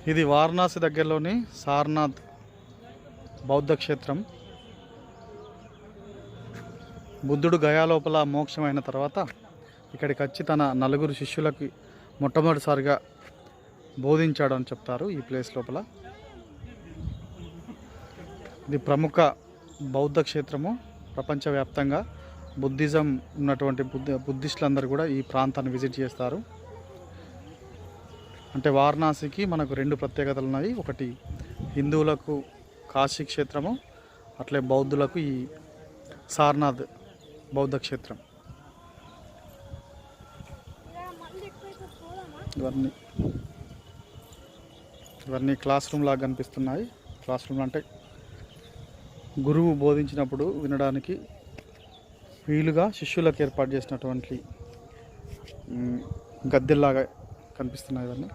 ఇది వారణాసి దగ్గరలోని సారనాథ్ బౌద్ధ క్షేత్రం. బుద్ధుడు గయా లోపల మోక్షమైన తర్వాత ఇక్కడికి వచ్చి తన నలుగురు శిష్యులకి మొట్టమొదటిసారిగా బోధించాడు అని చెప్తారు ఈ ప్లేస్ లోపల. ఇది ప్రముఖ బౌద్ధ క్షేత్రము. ప్రపంచవ్యాప్తంగా బుద్ధిజం ఉన్నటువంటి బుద్ధిస్టులందరూ కూడా ఈ ప్రాంతాన్ని విజిట్ చేస్తారు. అంటే వారణాసికి మనకు రెండు ప్రత్యేకతలు ఉన్నాయి. ఒకటి హిందువులకు కాశీ క్షేత్రము, అట్లే బౌద్ధులకు ఈ సారనాథ్ బౌద్ధ క్షేత్రం. ఇవన్నీ క్లాస్ రూమ్ లాగా కనిపిస్తున్నాయి. క్లాస్ రూమ్ అంటే గురువు బోధించినప్పుడు వినడానికి వీలుగా శిష్యులకు ఏర్పాటు చేసినటువంటి గద్దెల్లాగా కనిపిస్తున్నాయి ఇవన్నీ.